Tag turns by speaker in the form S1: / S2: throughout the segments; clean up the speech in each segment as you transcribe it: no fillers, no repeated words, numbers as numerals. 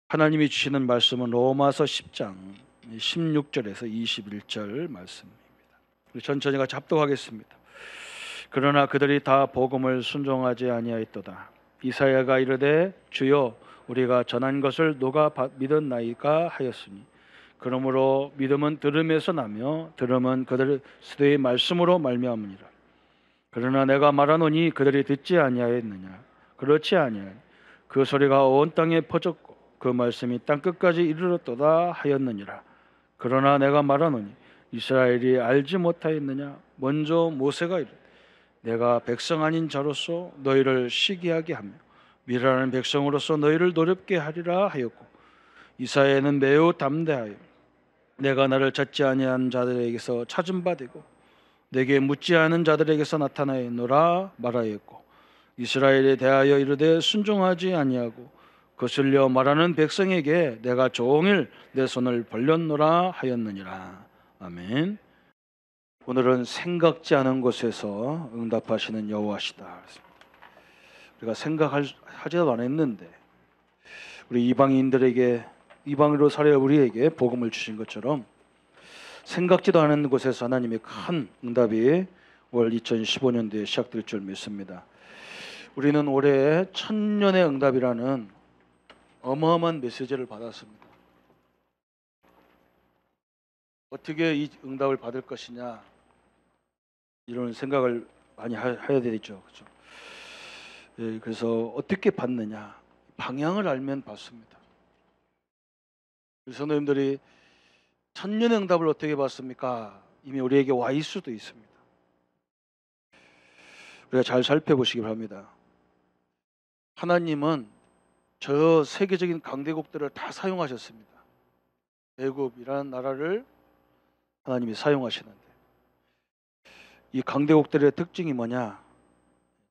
S1: 하나님이 주시는 말씀은 로마서 10장 16절에서 21절 말씀입니다. 천천히 같이 합독하겠습니다. 그러나 그들이 다 복음을 순종하지 아니하였도다. 이사야가 이르되 주여 우리가 전한 것을 누가 믿었나이까 하였으니 그러므로 믿음은 들음에서 나며 들음은 그들의 말씀으로 말미암으니라. 그러나 내가 말하노니 그들이 듣지 아니하였느냐. 그렇지 아니하니 그 소리가 온 땅에 퍼졌고 그 말씀이 땅끝까지 이르렀도다 하였느니라. 그러나 내가 말하노니 이스라엘이 알지 못하였느냐. 먼저 모세가 이르되 내가 백성 아닌 자로서 너희를 시기하게 하며 미련한 백성으로서 너희를 노렵게 하리라 하였고, 이사야는 매우 담대하여 내가 나를 찾지 아니한 자들에게서 찾은 바 되고 내게 묻지 않은 자들에게서 나타나였노라 말하였고, 이스라엘에 대하여 이르되 순종하지 아니하고 거슬려 말하는 백성에게 내가 종일 내 손을 벌렸노라 하였느니라. 아멘. 오늘은 생각지 않은 곳에서 응답하시는 여호와시다. 우리가 생각하지도 않았는데 우리 이방인들에게, 이방인으로 살아야 우리에게 복음을 주신 것처럼 생각지도 않은 곳에서 하나님의 큰 응답이 올 2015년도에 시작될 줄 믿습니다. 우리는 올해 천년의 응답이라는 어마어마한 메시지를 받았습니다. 어떻게 이 응답을 받을 것이냐, 이런 생각을 많이 해야 되죠. 그렇죠? 예, 그래서 어떻게 받느냐, 방향을 알면 받습니다. 성도님들이 천년의 응답을 어떻게 받습니까? 이미 우리에게 와 있을 수도 있습니다. 우리가 잘 살펴보시기 바랍니다. 하나님은 저 세계적인 강대국들을 다 사용하셨습니다. 애굽이라는 나라를 하나님이 사용하시는데, 이 강대국들의 특징이 뭐냐?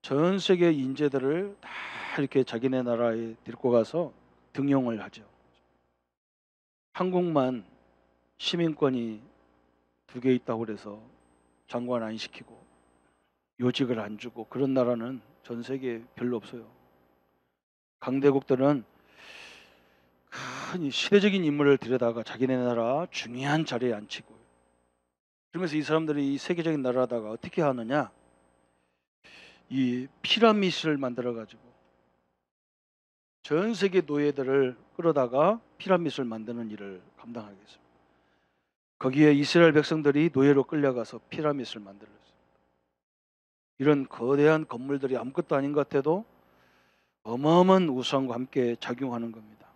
S1: 전 세계 인재들을 다 이렇게 자기네 나라에 데리고 가서 등용을 하죠. 한국만 시민권이 2개 있다고 그래서 장관 안 시키고 요직을 안 주고 그런 나라는 전 세계에 별로 없어요. 강대국들은 큰 시대적인 인물을 데려다가 자기네 나라 중요한 자리에 앉히고, 그러면서 이 사람들이 이 세계적인 나라다가 어떻게 하느냐, 이 피라미드를 만들어 가지고 전 세계 노예들을 끌어다가 피라미드를 만드는 일을 감당하겠습니다. 거기에 이스라엘 백성들이 노예로 끌려가서 피라미드를 만들었어요. 이런 거대한 건물들이 아무것도 아닌 것 같아도 어마어마한 우상과 함께 작용하는 겁니다.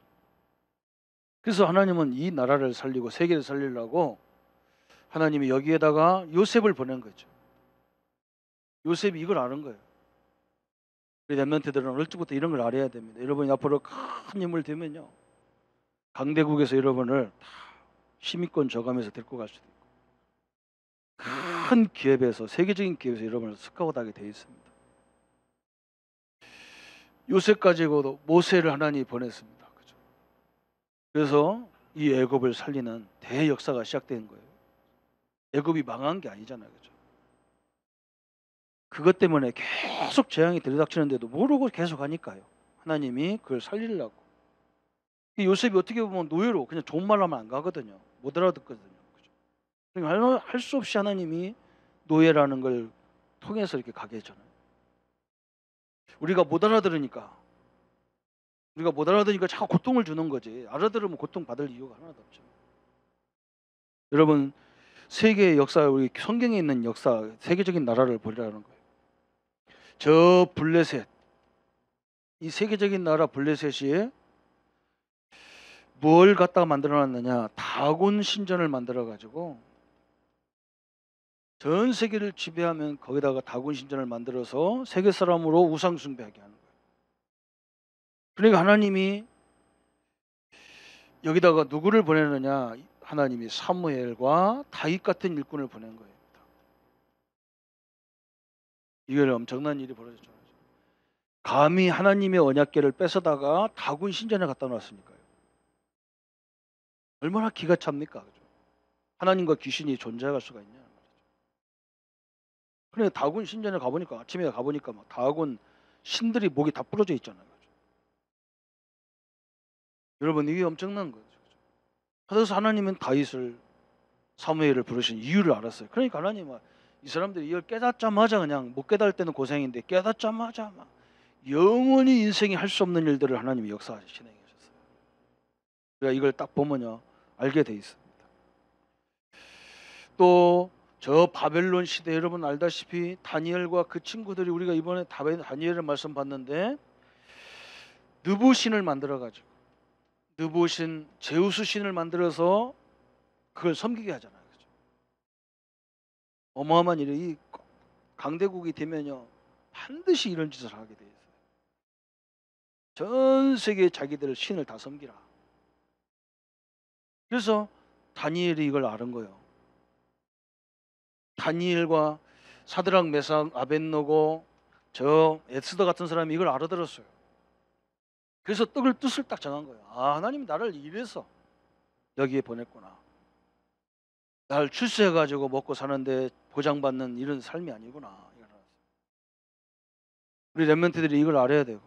S1: 그래서 하나님은 이 나라를 살리고 세계를 살리려고 하나님이 여기에다가 요셉을 보낸 거죠. 요셉이 이걸 아는 거예요. 우리 렘넌트들은 일찍부터 이런 걸 알아야 됩니다. 여러분이 앞으로 큰 힘을 되면요, 강대국에서 여러분을 다 시민권 저감해서 데리고 갈 수도 있고, 큰 기업에서, 세계적인 기업에서 여러분을 스카웃하게 되어 있습니다. 요셉 가지고도 모세를 하나님이 보냈습니다. 그죠? 그래서 이 애굽을 살리는 대역사가 시작된 거예요. 애굽이 망한 게 아니잖아요. 그죠? 그것 때문에 계속 재앙이 들이닥치는데도 모르고 계속 하니까요. 하나님이 그걸 살리려고. 요셉이 어떻게 보면 노예로 그냥 좋은 말 하면 안 가거든요. 못 알아듣거든요. 그죠? 그러니까 할 수 없이 하나님이 노예라는 걸 통해서 이렇게 가게 해잖아요. 우리가 못 알아들으니까 자꾸 고통을 주는 거지. 알아들으면 고통 받을 이유가 하나도 없죠. 여러분, 세계의 역사, 우리 성경에 있는 역사, 세계적인 나라를 보려는 거예요. 저 블레셋, 이 세계적인 나라 블레셋이 뭘 갖다가 만들어놨느냐? 다곤 신전을 만들어가지고 전 세계를 지배하면 거기다가 다곤 신전을 만들어서 세계 사람으로 우상 숭배하게 하는 거예요. 그러니까 하나님이 여기다가 누구를 보내느냐? 하나님이 사무엘과 다윗 같은 일꾼을 보낸 거예요. 이게 엄청난 일이 벌어졌죠. 감히 하나님의 언약궤를 뺏어다가 다곤 신전에 갖다 놨으니까요. 얼마나 기가 찹니까? 그죠? 하나님과 귀신이 존재할 수가 있냐? 그런데 다곤 신전에 가보니까, 아침에 가보니까 막 다곤 신들이 목이 다 부러져 있잖아요. 여러분 이게 엄청난 거죠. 그래서 하나님은 다윗을 사무엘을 부르신 이유를 알았어요. 그러니까 하나님은 이 사람들이 이걸 깨닫자마자 그냥 못 깨달을 때는 고생인데 깨닫자마자 막 영원히 인생이 할 수 없는 일들을 하나님이 역사하시 진행하셨어요. 그러니까 이걸 딱 보면요 알게 돼 있습니다. 또 저 바벨론 시대 여러분 알다시피 다니엘과 그 친구들이 우리가 이번에 다니엘을 말씀 봤는데 느부신을 만들어 가지고 느부신 제우스 신을 만들어서 그걸 섬기게 하잖아요. 그죠? 어마어마한 일이 이 강대국이 되면요 반드시 이런 짓을 하게 돼 있어요. 전 세계 자기들 신을 다 섬기라. 그래서 다니엘이 이걸 아는 거예요. 다니엘과 사드락 메삭 아벳노고 저 에스더 같은 사람이 이걸 알아들었어요. 그래서 뜻을 딱 정한 거예요. 아, 하나님이 나를 이래서 여기에 보냈구나. 날 출세해가지고 먹고 사는데 보장받는 이런 삶이 아니구나. 우리 렘넌트들이 이걸 알아야 되고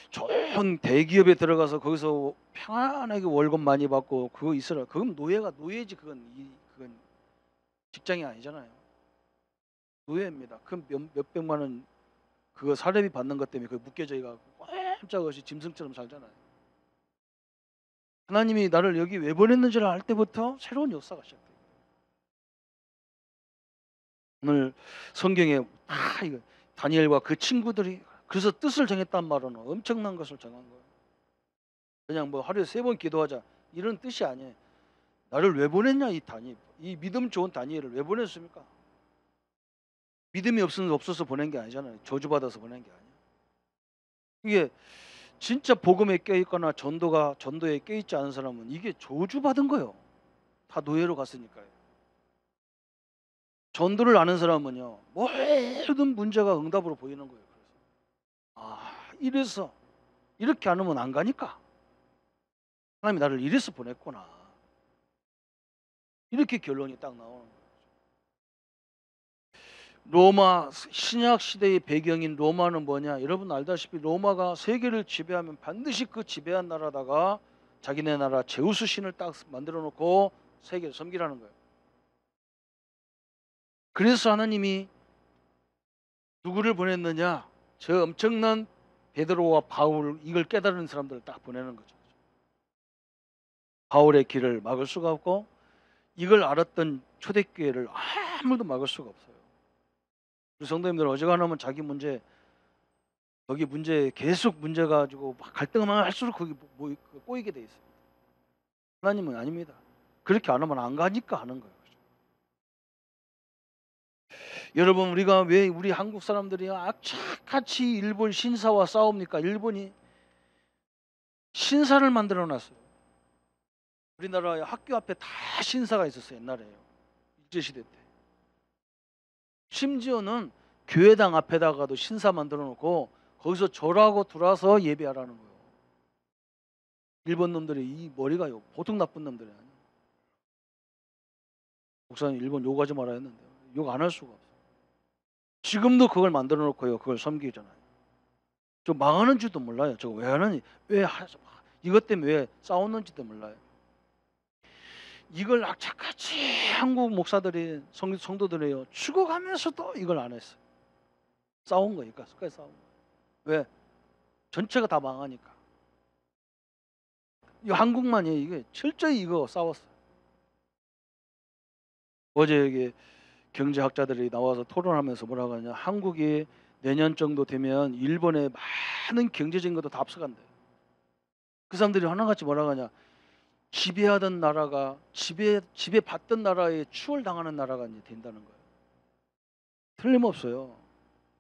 S1: 좋은 대기업에 들어가서 거기서 평안하게 월급 많이 받고 그거 있어라. 그건 노예지. 그건 직장이 아니잖아요. 노예입니다. 그 몇백만 원 그거 사례비 받는 것 때문에 그 묶여져 있고 꼼짝없이 짐승처럼 살잖아요. 하나님이 나를 여기 왜 보냈는지를 알 때부터 새로운 역사가 시작돼요. 오늘 성경에 이거 다니엘과 그 친구들이 그래서 뜻을 정했단 말은 엄청난 것을 정한 거예요. 그냥 뭐 하루에 3번 기도하자 이런 뜻이 아니에요. 나를 왜 보냈냐 이 믿음 좋은 다니엘을 왜 보냈습니까? 믿음이 없어서 보낸 게 아니잖아요. 저주받아서 보낸 게 아니에요. 이게 진짜 복음에 껴있거나 전도에 껴있지 않은 사람은 이게 저주받은 거예요. 다 노예로 갔으니까요. 전도를 아는 사람은요 모든 문제가 응답으로 보이는 거예요. 그래서 이래서 이렇게 안 하면 안 가니까 하나님이 나를 이래서 보냈구나. 이렇게 결론이 딱 나오는 거예요. 로마 신약 시대의 배경인 로마는 뭐냐? 여러분 알다시피 로마가 세계를 지배하면 반드시 그 지배한 나라다가 자기네 나라 제우스 신을 딱 만들어 놓고 세계를 섬기라는 거예요. 그래서 하나님이 누구를 보냈느냐? 저 엄청난 베드로와 바울 이걸 깨달은 사람들을 딱 보내는 거죠. 바울의 길을 막을 수가 없고 이걸 알았던 초대교회를 아무도 막을 수가 없어요. 우리 성도님들 어지간하면 자기 문제 거기 문제 계속 문제 가지고 막 갈등만 할수록 거기 꼬이게 돼 있어요. 하나님은 아닙니다. 그렇게 안 하면 안 가니까 하는 거예요. 여러분 우리가 왜 우리 한국 사람들이 악착같이 일본 신사와 싸웁니까? 일본이 신사를 만들어 놨어요. 우리나라 학교 앞에 다 신사가 있었어요. 옛날에요. 일제시대 때. 심지어는 교회당 앞에다가도 신사 만들어 놓고 거기서 절하고 들어와서 예배하라는 거예요. 일본 놈들이 이 머리가요 보통 나쁜 놈들이 아니에요. 목사님 일본 욕하지 말아야 했는데 욕 안 할 수가 없어요. 지금도 그걸 만들어 놓고요 그걸 섬기잖아요. 저 망하는 줄도 몰라요. 저거 왜 하느니 이것 때문에 왜 싸웠는지도 몰라요. 이걸 악착같이 한국 목사들이 성도들이요 죽어가면서도 이걸 안 했어요. 싸운 거니까 끝까지 싸운 거예요. 왜? 전체가 다 망하니까. 이 한국만이 이게 철저히 이거 싸웠어요. 어제 여기 경제학자들이 나와서 토론하면서 뭐라고 하냐, 한국이 내년 정도 되면 일본의 많은 경제적인 것도 다 앞서간대요. 그 사람들이 하나같이 뭐라고 하냐, 지배하던 나라가 지배받던 나라에 추월당하는 나라가 이제 된다는 거예요. 틀림없어요.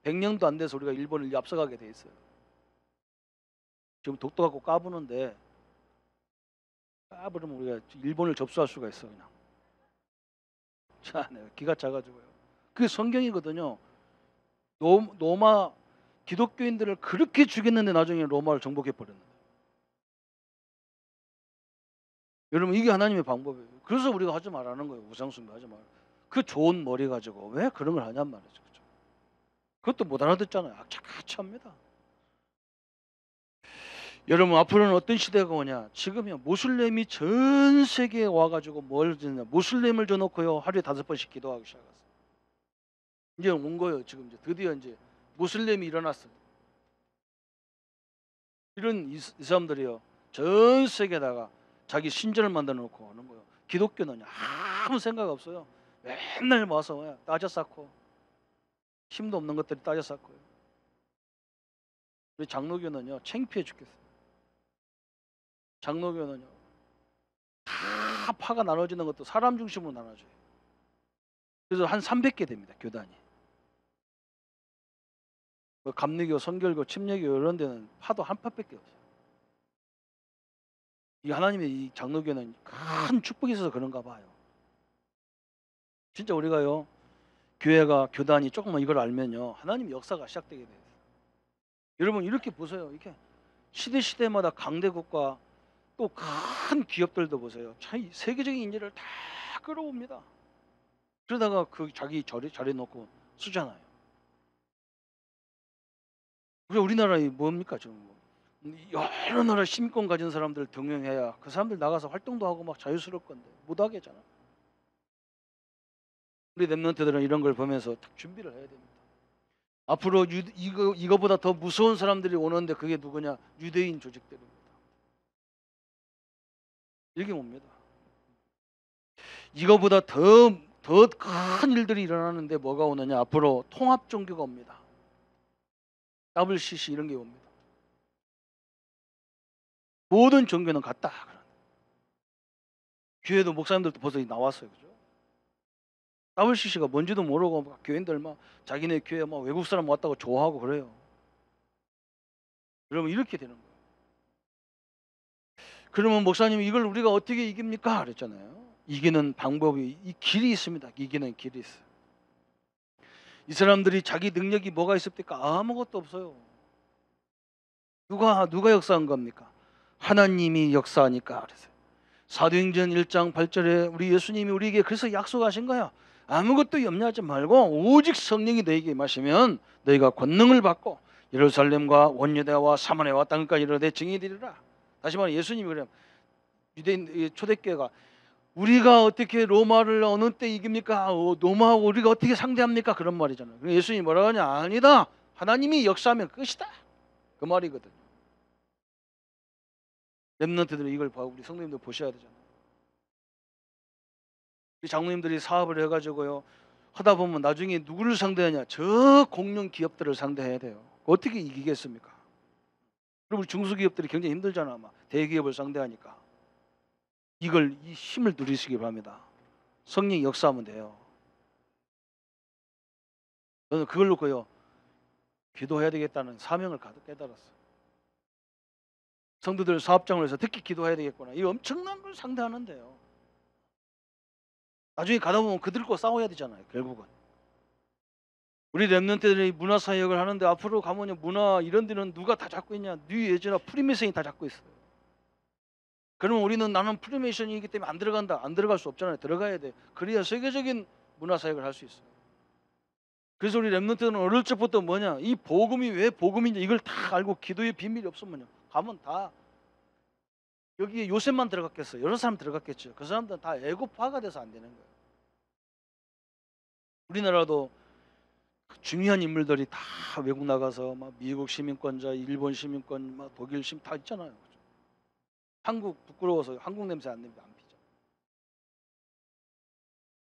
S1: 100년도 안 돼서 우리가 일본을 앞서가게 돼 있어요. 지금 독도 갖고 까부는데 까부르면 우리가 일본을 접수할 수가 있어 그냥. 자, 기가 차가지고요. 그게 성경이거든요. 로마 기독교인들을 그렇게 죽였는데 나중에 로마를 정복해 버렸는데. 여러분 이게 하나님의 방법이에요. 그래서 우리가 하지 말라는 거예요. 우상숭배 하지 말. 그 좋은 머리 가지고 왜 그런 걸 하냔 말이죠. 그렇죠? 그것도 못 알아듣잖아요. 악착같이 합니다. 여러분 앞으로는 어떤 시대가 오냐? 지금이요 모슬렘이 전 세계에 와가지고 뭘 짓냐? 모슬렘을 줘놓고요 하루에 5번씩 기도하기 시작했어요. 이제 온 거예요. 지금 이제 드디어 이제 모슬렘이 일어났어요. 이런 이 사람들이요 전 세계에다가 자기 신전을 만들어 놓고 오는 거예요. 기독교는 아무 생각 없어요. 맨날 와서 따져 쌓고 힘도 없는 것들이 따져 쌓고요. 우리 장로교는요 창피해 죽겠어요. 장로교는요 다 파가 나눠지는 것도 사람 중심으로 나눠져요. 그래서 한 300개 됩니다. 교단이. 뭐 감리교, 선결교, 침례교 이런 데는 파도 한 파밖에 없어요. 이 하나님의 이 장로교는 큰 축복이 있어서 그런가 봐요. 진짜 우리가요 교회가 교단이 조금만 이걸 알면요 하나님의 역사가 시작되게 돼요. 여러분 이렇게 보세요. 이렇게 시대마다 강대국과 또 큰 기업들도 보세요. 참 세계적인 인재를 다 끌어옵니다. 그러다가 그 자기 자리에 놓고 쓰잖아요. 우리나라에 뭡니까 지금 여러 나라 시민권 가진 사람들 등용해야 그 사람들 나가서 활동도 하고 막 자유스러울 건데 못 하겠잖아. 우리 랩런트들은 이런 걸 보면서 딱 준비를 해야 됩니다. 앞으로 이거보다 더 무서운 사람들이 오는데 그게 누구냐? 유대인 조직들입니다. 이게 뭡니다. 이거보다 더 큰 일들이 일어나는데 뭐가 오느냐? 앞으로 통합 종교가 옵니다. WCC 이런 게 옵니다. 모든 종교는 같다. 교회도 목사님들도 벌써 나왔어요. 그죠? WCC가 뭔지도 모르고 막 교인들 막 자기네 교회 막 외국 사람 왔다고 좋아하고 그래요. 여러분 이렇게 되는 거예요. 그러면 목사님 이걸 우리가 어떻게 이깁니까? 그랬잖아요. 이기는 방법이 이 길이 있습니다. 이기는 길이 있어요. 이 사람들이 자기 능력이 뭐가 있습니까? 아무것도 없어요. 누가 역사한 겁니까? 하나님이 역사하니까 그랬어요. 사도행전 1장 8절에 우리 예수님이 우리에게 그래서 약속하신 거야. 아무것도 염려하지 말고 오직 성령이 너에게 임하시면 너희가 권능을 받고 예루살렘과 원유대와 사마리아와 땅까지 이르러 내 증인이 되리라. 다시 말해 예수님이 그래요. 유대인 초대교회가 우리가 어떻게 로마를 어느 때 이깁니까? 로마하고 우리가 어떻게 상대합니까? 그런 말이잖아요. 예수님이 뭐라고 하냐? 아니다. 하나님이 역사하면 끝이다. 그 말이거든요. 렘넌트들이 이걸 우리 성도님들 보셔야 되잖아요. 우리 장로님들이 사업을 해가지고요 하다 보면 나중에 누구를 상대하냐? 저 공룡 기업들을 상대해야 돼요. 어떻게 이기겠습니까? 그리고 우리 중소기업들이 굉장히 힘들잖아. 아마 대기업을 상대하니까. 이 힘을 누리시기 바랍니다. 성령이 역사하면 돼요. 저는 그걸 놓고요 기도해야 되겠다는 사명을 가득 깨달았어요. 성도들 사업장을 해서 특히 기도해야 되겠구나. 이 엄청난 걸 상대하는데요. 나중에 가다 보면 그들과 싸워야 되잖아요. 결국은. 우리 랩런트들이 문화사역을 하는데 앞으로 가면 문화 이런 데는 누가 다 잡고 있냐? 뉴에이지나 프리메이슨이 다 잡고 있어요. 그러면 우리는 나는 프리메이션이기 때문에 안 들어간다. 안 들어갈 수 없잖아요. 들어가야 돼. 그래야 세계적인 문화사역을 할 수 있어요. 그래서 우리 랩런트는 어릴 적부터 뭐냐? 이 복음이 왜 복음인지 이걸 다 알고 기도의 비밀이 없으면요. 가면 다 여기에 요셉만 들어갔겠어요. 여러 사람 들어갔겠죠. 그 사람들은 다 애국파가 돼서 안 되는 거예요. 우리나라도 중요한 인물들이 다 외국 나가서 막 미국 시민권자, 일본 시민권, 막 독일 시민 다 있잖아요. 그죠? 한국 부끄러워서 한국 냄새 안 납니다. 안 피죠.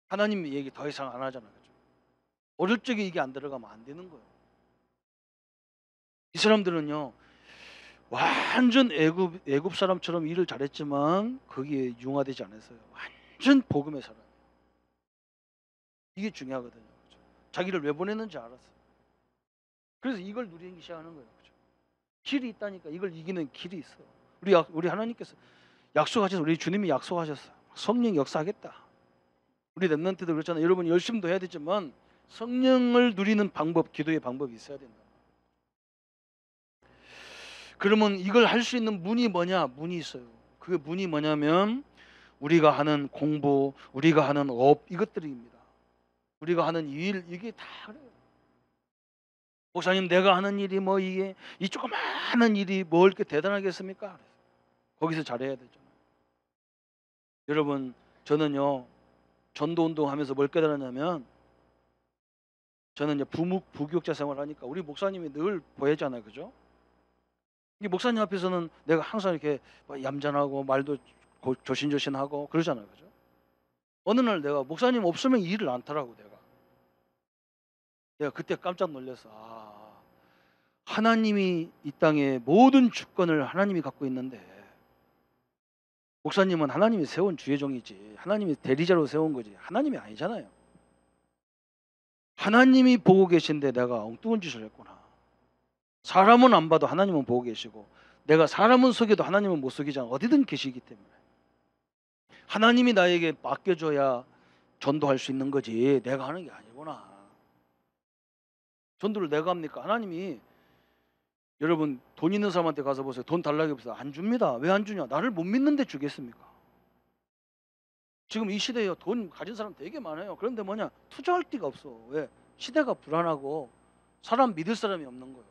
S1: 하나님 얘기 더 이상 안 하잖아요. 그죠? 어릴 적에 이게 안 들어가면 안 되는 거예요. 이 사람들은요. 완전 애굽 사람처럼 일을 잘했지만 거기에 융화되지 않았어요. 완전 복음의 사람. 이게 중요하거든요. 그렇죠? 자기를 왜 보냈는지 알았어요. 그래서 이걸 누리기 시작하는 거예요. 그렇죠? 길이 있다니까. 이걸 이기는 길이 있어. 우리 하나님께서 약속하셔서 우리 주님이 약속하셨어요. 성령 역사하겠다. 우리 랩런트도 그렇잖아요. 여러분 열심도 해야 되지만 성령을 누리는 방법, 기도의 방법이 있어야 된다. 그러면 이걸 할 수 있는 문이 뭐냐? 문이 있어요. 그 문이 뭐냐면 우리가 하는 공부, 우리가 하는 업 이것들입니다. 우리가 하는 일 이게 다 그래요. 목사님, 내가 하는 일이 뭐 이게 이 조그마한 일이 뭐 이렇게 대단하겠습니까? 거기서 잘해야 되잖아요. 여러분, 저는요 전도 운동하면서 뭘 깨달았냐면, 저는 이제 부교육자 생활하니까 우리 목사님이 늘 보여잖아요, 그죠? 이 목사님 앞에서는 내가 항상 이렇게 얌전하고 말도 조신조신하고 그러잖아요, 그죠? 어느 날 내가 목사님 없으면 일을 안 타라고 내가 그때 깜짝 놀랐어. 하나님이 이 땅의 모든 주권을 하나님이 갖고 있는데 목사님은 하나님이 세운 주의 종이지, 하나님이 대리자로 세운 거지 하나님이 아니잖아요. 하나님이 보고 계신데 내가 엉뚱한 짓을 했구나. 사람은 안 봐도 하나님은 보고 계시고, 내가 사람은 속여도 하나님은 못 속이잖아. 어디든 계시기 때문에 하나님이 나에게 맡겨줘야 전도할 수 있는 거지 내가 하는 게 아니구나. 전도를 내가 합니까? 하나님이. 여러분, 돈 있는 사람한테 가서 보세요. 돈 달라고 해서 안 줍니다. 왜 안 주냐? 나를 못 믿는데 주겠습니까? 지금 이 시대에 돈 가진 사람 되게 많아요. 그런데 뭐냐? 투자할 데가 없어. 왜? 시대가 불안하고 사람 믿을 사람이 없는 거예요.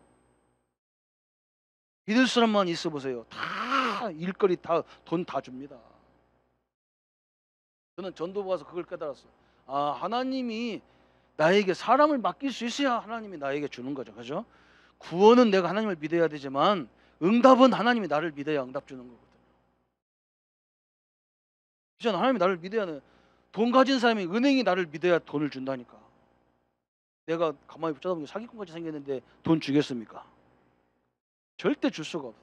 S1: 믿을 사람만 있어 보세요. 다 일거리 다 돈 다 줍니다. 저는 전도 가서 그걸 깨달았어요. 하나님이 나에게 사람을 맡길 수 있어야 하나님이 나에게 주는 거죠. 그죠? 구원은 내가 하나님을 믿어야 되지만 응답은 하나님이 나를 믿어야 응답 주는 거거든요. 그죠? 하나님이 나를 믿어야 돼. 돈 가진 사람이, 은행이 나를 믿어야 돈을 준다니까. 내가 가만히 붙잡으면 사기꾼같이 생겼는데 돈 주겠습니까? 절대 줄 수가 없어.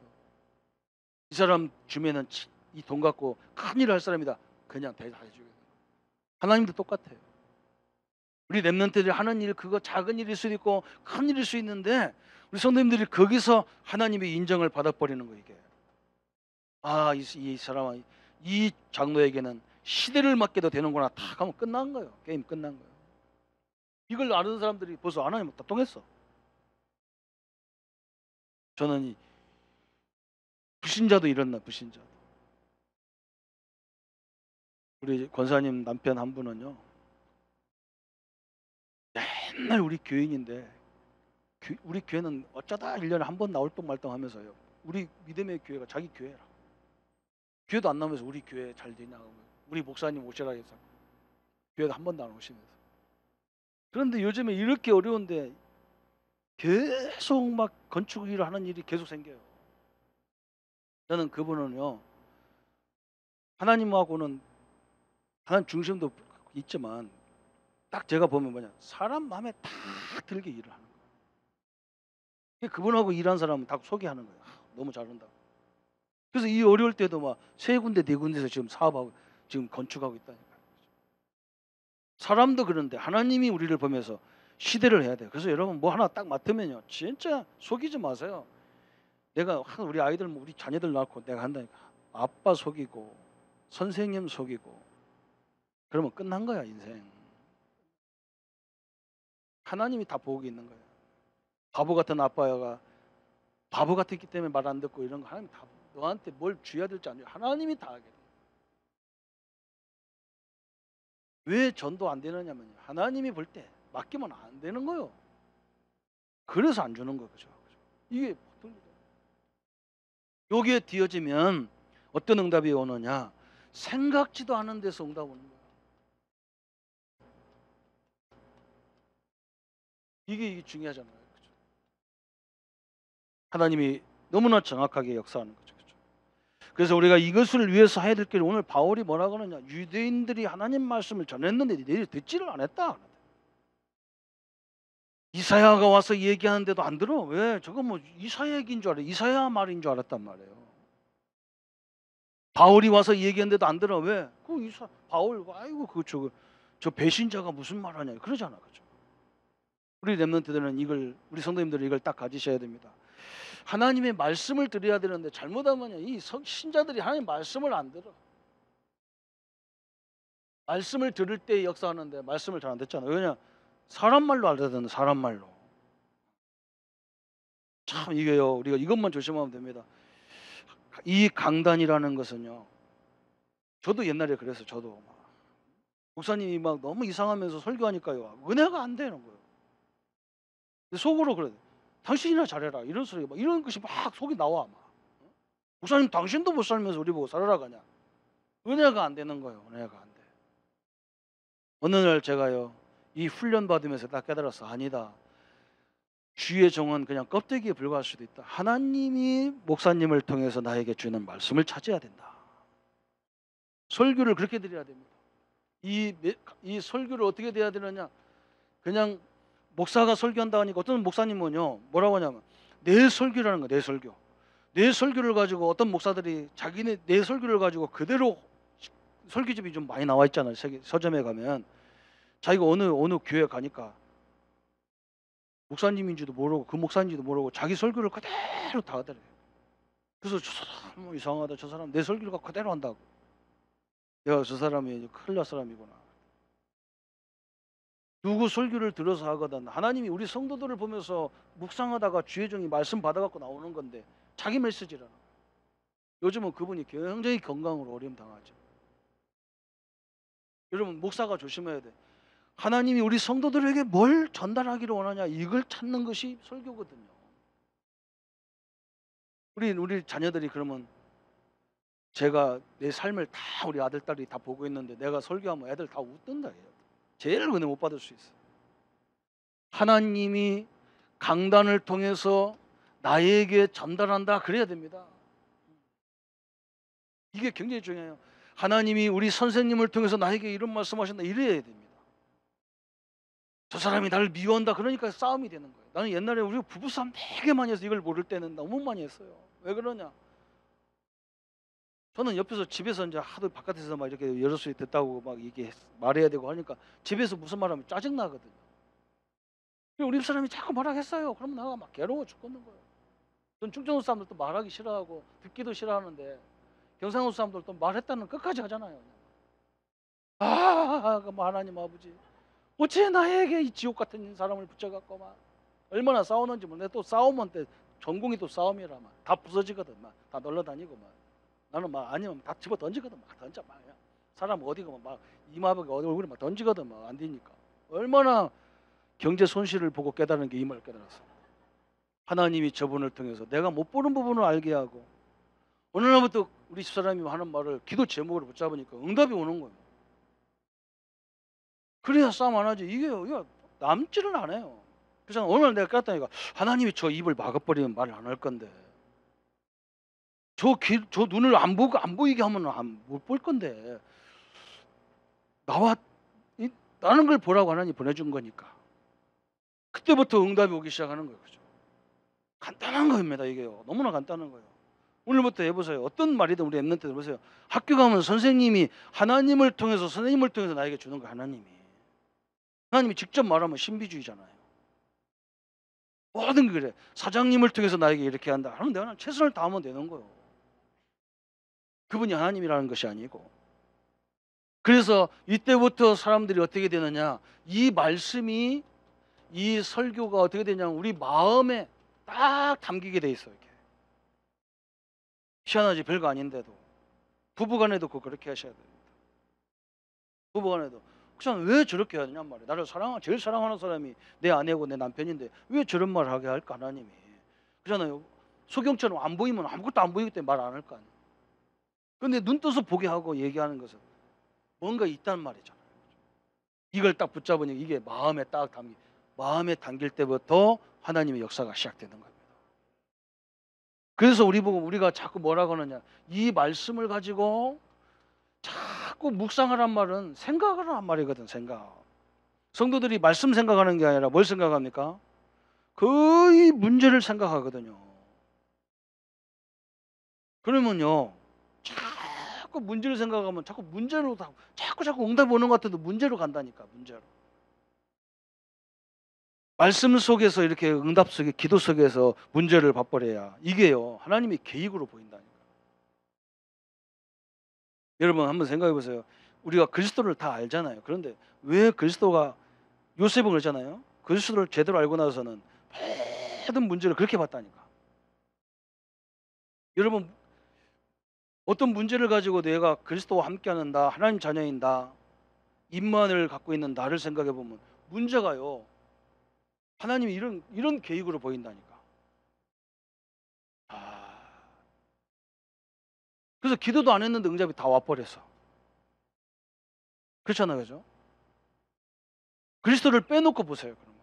S1: 이 사람 주면은 이 돈 갖고 큰일을 할 사람이다. 그냥 다 해주게. 하나님도 똑같아요. 우리 렘넌트들이 하는 일, 그거 작은 일일 수도 있고 큰 일일 수 있는데 우리 성도님들이 거기서 하나님의 인정을 받아버리는 거예요. 이게 이 사람은, 이 장로에게는 시대를 맡겨도 되는구나. 탁 하면 끝난 거예요. 게임 끝난 거예요. 이걸 아는 사람들이 벌써 하나님과 다 통했어. 저는 이 불신자도 이랬나. 불신자. 우리 권사님 남편 한 분은요, 맨날 우리 교인인데, 우리 교회는 어쩌다 1년에 한 번 나올 똥 말똥 하면서요, 우리 믿음의 교회가 자기 교회라. 교회도 안 나오면서 우리 교회 잘 되냐, 우리 목사님 오시라 해서 교회가 한 번도 안 오시면서. 그런데 요즘에 이렇게 어려운데 계속 막 건축 일을 하는 일이 계속 생겨요. 저는 그분은요, 하나님하고는 하나님 중심도 있지만 딱 제가 보면 뭐냐, 사람 마음에 다 들게 일을 하는 거예요. 그분하고 일한 사람은 다 소개하는 거예요. 너무 잘한다고. 그래서 이 어려울 때도 막 3군데 4군데서 지금 사업하고 지금 건축하고 있다니까요. 사람도 그런데 하나님이 우리를 보면서 시대를 해야 돼요. 그래서 여러분 뭐 하나 딱 맡으면요, 진짜 속이지 마세요. 내가 우리 아이들, 우리 자녀들 낳고 내가 한다니까 아빠 속이고 선생님 속이고 그러면 끝난 거야, 인생. 하나님이 다 보고 있는 거예요. 바보 같은 아빠가 바보 같았기 때문에 말 안 듣고 이런 거 하나님 다 너한테 뭘 줘야 될지 안 줘야 하나님이 다 하게 돼. 왜 전도 안 되느냐면 하나님이 볼 때 맡기면 안 되는 거예요. 그래서 안 주는 거죠. 이게 보통 여기에 뒤어지면 어떤 응답이 오느냐, 생각지도 않은 데서 응답 오는 거예요. 이게 중요하잖아요. 그렇죠? 하나님이 너무나 정확하게 역사하는 거죠. 그렇죠? 그래서 우리가 이것을 위해서 해야 될 게, 오늘 바울이 뭐라고 하느냐, 유대인들이 하나님 말씀을 전했는데 너희들이 듣지를 않았다. 이사야가 와서 얘기하는데도 안 들어. 왜? 저거 뭐 이사야 얘기인 줄 알아. 이사야 말인 줄 알았단 말이에요. 바울이 와서 얘기하는데도 안 들어. 왜? 바울, 아이고 저 배신자가 무슨 말하냐 그러잖아. 그죠? 우리 렘넌트들은 이걸, 우리 성도님들은 이걸 딱 가지셔야 됩니다. 하나님의 말씀을 드려야 되는데 잘못하면 이 신자들이 하나님 말씀을 안 들어. 말씀을 들을 때 역사하는데 말씀을 잘 안 듣잖아요. 왜냐? 사람 말로 알아야 되는, 사람 말로. 참 이게요, 우리가 이것만 조심하면 됩니다. 이 강단이라는 것은요, 저도 옛날에 그래서 저도 목사님이 막 너무 이상하면서 설교하니까요, 은혜가 안 되는 거예요. 속으로 그래. 당신이나 잘해라 이런 소리 막 이런 것이 막 속이 나와. 막. 목사님 당신도 못 살면서 우리 보고 살아라 가냐. 은혜가 안 되는 거예요. 은혜가 안 돼. 어느 날 제가요 이 훈련 받으면서 딱 깨달았어. 아니다. 주의 종은 그냥 껍데기에 불과할 수도 있다. 하나님이 목사님을 통해서 나에게 주는 말씀을 찾아야 된다. 설교를 그렇게 드려야 됩니다. 이 설교를 어떻게 돼야 되느냐. 그냥 목사가 설교한다 하니까 어떤 목사님은요 뭐라고 하냐면 내 설교라는 거야. 내 설교. 내 설교를 가지고 어떤 목사들이 자기네 내 설교를 가지고 그대로 설교집이 좀 많이 나와 있잖아요. 서점에 가면 자기가 어느 교회 가니까 목사님인지도 모르고 그 목사인지도 모르고 자기 설교를 그대로 다 하더래요. 그래서 저 사람 뭐 이상하다. 저 사람 내 설교를 그대로 한다고. 내가 저 사람이 큰일 날 사람이구나. 누구 설교를 들어서 하거든. 하나님이 우리 성도들을 보면서 묵상하다가 주의 종이 말씀 받아갖고 나오는 건데 자기 메시지라는. 요즘은 그분이 굉장히 건강으로 어려움 당하죠. 여러분 목사가 조심해야 돼. 하나님이 우리 성도들에게 뭘 전달하기를 원하냐 이걸 찾는 것이 설교거든요. 우리 자녀들이 그러면 제가 내 삶을 다 우리 아들 딸이 다 보고 있는데 내가 설교하면 애들 다 웃던다 해요. 제일 은혜 못 받을 수 있어. 하나님이 강단을 통해서 나에게 전달한다 그래야 됩니다. 이게 굉장히 중요해요. 하나님이 우리 선생님을 통해서 나에게 이런 말씀하신다 이래야 됩니다. 저 사람이 나를 미워한다 그러니까 싸움이 되는 거예요. 나는 옛날에 우리 부부싸움 되게 많이 해서 이걸 모를 때는 너무 많이 했어요. 왜 그러냐. 저는 옆에서 집에서 이제 하도 바깥에서 막 이렇게 여러 소리 듣다고 막 이게 말해야 되고 하니까 집에서 무슨 말하면 짜증 나거든요. 우리 집 사람이 자꾸 말하겠어요. 그러면 나가 막 괴로워 죽겠는 거예요. 전 충청도 사람들도 말하기 싫어하고 듣기도 싫어하는데 경상도 사람들도 말했다는 끝까지 하잖아요. 뭐 하나님 아버지 어째 나에게 이 지옥 같은 사람을 붙여갖고 막 얼마나 싸우는지 모르는데 또 싸우면 때 전공이 또 싸움이라 막 다 부서지거든. 막 다 놀러다니고 막 나는 막 아니면 다 집어 던지거든. 막 던져 막 사람 어디가 막 이마벽에 얼굴에 막 던지거든. 막 안 되니까 얼마나 경제 손실을 보고 깨달은 게 이 말을 깨달았어. 하나님이 저분을 통해서 내가 못 보는 부분을 알게 하고 어느 날부터 우리 집사람이 하는 말을 기도 제목으로 붙잡으니까 응답이 오는 거예요. 그래야 싸움 안 하지. 이게 남지를 않아요. 그래서 어느 날 내가 깨닫다니까 하나님이 저 입을 막아버리면 말을 안 할 건데 저 눈을 안 보이게 하면 못 볼 건데 나는 걸 보라고 하나님 보내준 거니까 그때부터 응답이 오기 시작하는 거예요. 그죠? 간단한 겁니다. 이게요. 너무나 간단한 거예요. 오늘부터 해보세요. 어떤 말이든 우리 엠넌트 해보세요. 학교 가면 선생님이 선생님을 통해서 나에게 주는 거예요. 하나님이 직접 말하면 신비주의잖아요. 모든 게 그래. 사장님을 통해서 나에게 이렇게 한다. 그러면 내가 최선을 다하면 되는 거예요. 그분이 하나님이라는 것이 아니고. 그래서 이때부터 사람들이 어떻게 되느냐. 이 말씀이 이 설교가 어떻게 되냐면 우리 마음에 딱 담기게 돼 있어요. 이렇게. 희한하지 별거 아닌데도 부부간에도 그렇게 하셔야 됩니다. 부부간에도 왜 저렇게 하느냐 말이에요. 나를 제일 사랑하는 사람이 내 아내고 내 남편인데 왜 저런 말을 하게 할까 하나님이. 그렇잖아요. 소경처럼 안 보이면 아무것도 안 보이기 때문에 말 안 할 거 아니에요. 그런데 눈 떠서 보게 하고 얘기하는 것은 뭔가 있단 말이잖아요. 이걸 딱 붙잡으니 이게 마음에 담길 때부터 하나님의 역사가 시작되는 겁니다. 그래서 우리가 자꾸 뭐라고 하느냐. 이 말씀을 가지고 자꾸 묵상하란 말은 생각하란 말이거든. 생각. 성도들이 말씀 생각하는 게 아니라 뭘 생각합니까? 거의 문제를 생각하거든요. 그러면요 자꾸 문제를 생각하면 자꾸 문제로 자꾸 응답이 오는 것 같아도 문제로 간다니까. 문제로. 말씀 속에서 이렇게 응답 속에 기도 속에서 문제를 봐버려야 이게요 하나님의 계획으로 보인다니까. 여러분 한번 생각해 보세요. 우리가 그리스도를 다 알잖아요. 그런데 왜 그리스도가 요셉은 그러잖아요. 그리스도를 제대로 알고 나서는 모든 문제를 그렇게 봤다니까. 여러분 어떤 문제를 가지고 내가 그리스도와 함께하는다, 하나님 자녀인다, 임만을 갖고 있는 나를 생각해 보면 문제가요 하나님이 이런 계획으로 보인다니까. 그래서 기도도 안 했는데 응답이 다 와버렸어. 그렇잖아요, 그죠? 그리스도를 빼놓고 보세요, 그러면.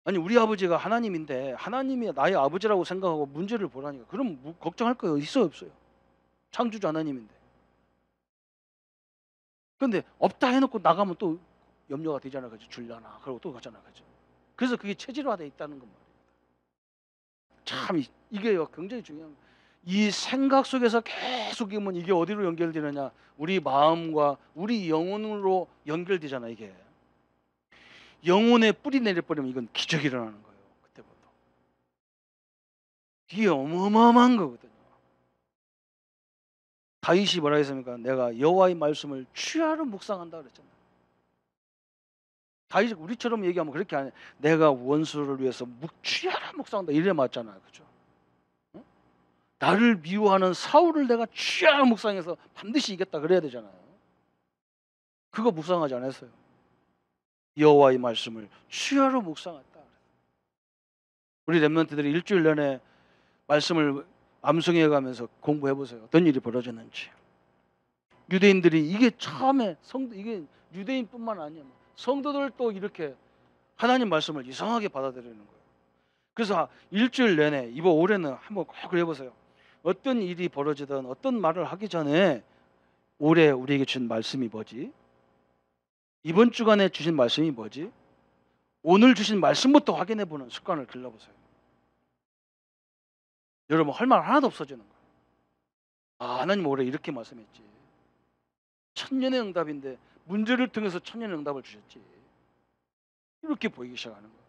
S1: 아니, 우리 아버지가 하나님인데 하나님이 나의 아버지라고 생각하고 문제를 보라니까. 그럼 걱정할 거 있어요, 없어요? 창조주 하나님인데. 근데 없다 해놓고 나가면 또 염려가 되잖아, 그죠? 줄려나. 그러고 또 가잖아, 그죠? 그래서 그게 체질화되어 있다는 건 말이에요. 참 이게요, 굉장히 중요한 거예요. 이 생각 속에서 계속 이면 이게 어디로 연결되느냐? 우리 마음과 우리 영혼으로 연결되잖아, 이게. 영혼에 뿌리 내려버리면 이건 기적이 일어나는 거예요, 그때부터. 이게 어마어마한 거거든요. 다윗이 뭐라 했습니까? 내가 여호와의 말씀을 취하로 묵상한다 그랬잖아요. 다윗이 우리처럼 얘기하면 그렇게 안 해. 내가 원수를 위해서 취하로 묵상한다 이래 맞잖아요, 그죠? 어? 나를 미워하는 사울을 내가 취하로 묵상해서 반드시 이겼다 그래야 되잖아요. 그거 묵상하지 않았어요. 여호와의 말씀을 취하로 묵상했다. 우리 렘넌트들이 일주일 내내 말씀을 암송해 가면서 공부해 보세요. 어떤 일이 벌어졌는지. 유대인들이 이게 처음에 이게 유대인뿐만 아니야. 성도들도 이렇게 하나님 말씀을 이상하게 받아들이는 거예요. 그래서 일주일 내내 이번 올해는 한번 꼭 그래 보세요. 어떤 일이 벌어지든 어떤 말을 하기 전에 올해 우리에게 주신 말씀이 뭐지? 이번 주간에 주신 말씀이 뭐지? 오늘 주신 말씀부터 확인해 보는 습관을 길러보세요. 여러분 할 말 하나도 없어지는 거예요. 아, 하나님 올해 이렇게 말씀했지. 천년의 응답인데 문제를 통해서 천년의 응답을 주셨지. 이렇게 보이기 시작하는 거예요.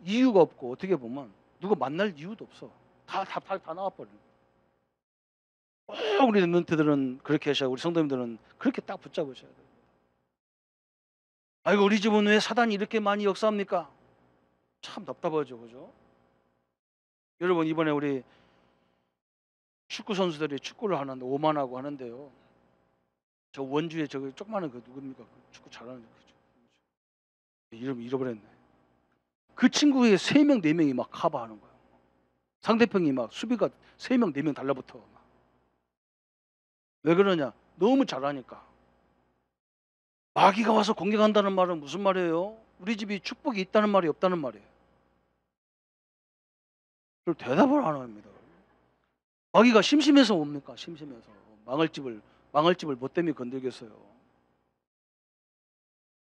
S1: 이유가 없고 어떻게 보면 누가 만날 이유도 없어. 다 나와버리는 거예요. 꼭 우리 렘넌트들은 그렇게 하셔야 우리 성도님들은 그렇게 딱 붙잡으셔야 돼요. 아이고 우리 집은 왜 사단이 이렇게 많이 역사합니까? 참 답답하죠, 그죠? 여러분 이번에 우리 축구 선수들이 축구를 하는데 오만하고 하는데요. 저 원주에 저기 조그마한 그 누굽니까? 그 축구 잘하는 그죠? 이름 잃어버렸네. 그 친구의 3명 4명이 막 커버하는 거예요. 상대편이 막 수비가 3명 4명 달라붙어. 왜 그러냐? 너무 잘하니까. 마귀가 와서 공격한다는 말은 무슨 말이에요? 우리 집이 축복이 있다는 말이 없다는 말이에요. 그걸 대답을 안 합니다. 마귀가 심심해서 옵니까? 심심해서 망할 집을 뭐 때문에 건들겠어요?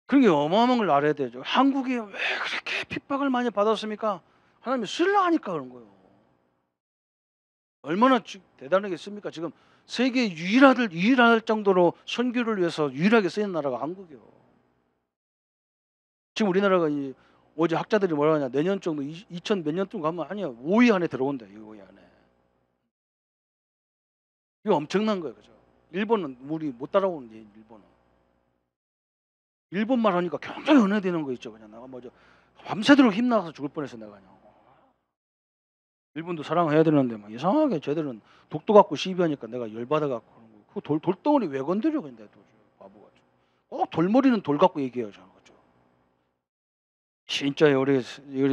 S1: 그런 게 어마어마한 걸 알아야 되죠. 한국이 왜 그렇게 핍박을 많이 받았습니까? 하나님이 싫어하니까 그런 거예요. 얼마나 대단하겠습니까? 지금 세계 유일할 정도로 선교를 위해서 유일하게 쓰이는 나라가 한국이요. 지금 우리나라가 어제 학자들이 뭐라 하냐? 내년 정도 2000 몇 년쯤 가면 아니야 5위 안에 들어온다. 이 5위 안에. 이거 엄청난 거예요, 그죠? 일본은 우리 못 따라오는 게 일본은. 일본말 하니까 굉장히 연해되는 거 있죠, 그냥 내가 뭐죠? 밤새도록 힘나서 죽을 뻔했어 내가 그냥. 일본도 사랑해야 되는데 막 이상하게 쟤들은 독도 갖고 시비하니까 내가 열받아 갖고 그런 거. 그 돌덩어리 왜 건드려 근데 또 바보같이. 꼭 돌머리는 돌 갖고 얘기해요, 저는 그죠? 진짜 우리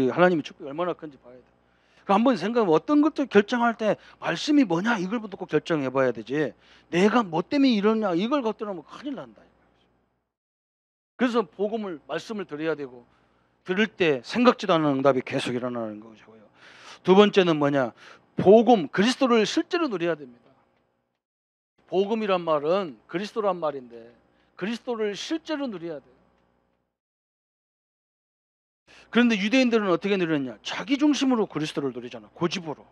S1: 하나님의 축복이 얼마나 큰지 봐야 돼. 그 한번 생각해 어떤 것도 결정할 때 말씀이 뭐냐 이걸부터 꼭 결정해 봐야 되지. 내가 뭐 때문에 이러냐 이걸 갖더라면 큰일 난다. 그래서 말씀을 드려야 되고 들을 때 생각지도 않은 응답이 계속 일어나는 거고요. 두 번째는 뭐냐? 그리스도를 실제로 누려야 됩니다. 복음이란 말은 그리스도란 말인데 그리스도를 실제로 누려야 돼요. 그런데 유대인들은 어떻게 누렸냐? 자기 중심으로 그리스도를 누리잖아. 고집으로.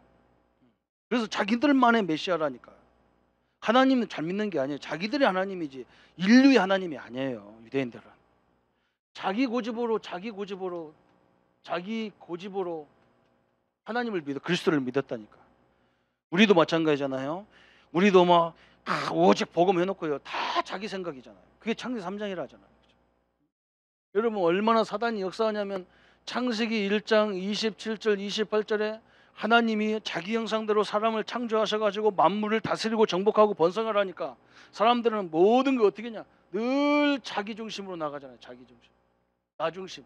S1: 그래서 자기들만의 메시아라니까. 하나님은 잘 믿는 게 아니에요. 자기들이 하나님이지 인류의 하나님이 아니에요. 유대인들은. 자기 고집으로 하나님을 그리스도를 믿었다니까. 우리도 마찬가지잖아요. 우리도 막 오직 복음 해놓고요. 다 자기 생각이잖아요. 그게 창세기 3장이라잖아요. 여러분 얼마나 사단이 역사하냐면 창세기 1장 27절 28절에 하나님이 자기 형상대로 사람을 창조하셔가지고 만물을 다스리고 정복하고 번성을 하니까 사람들은 모든 거 어떻게 했냐? 늘 자기 중심으로 나가잖아요. 자기 중심. 나 중심.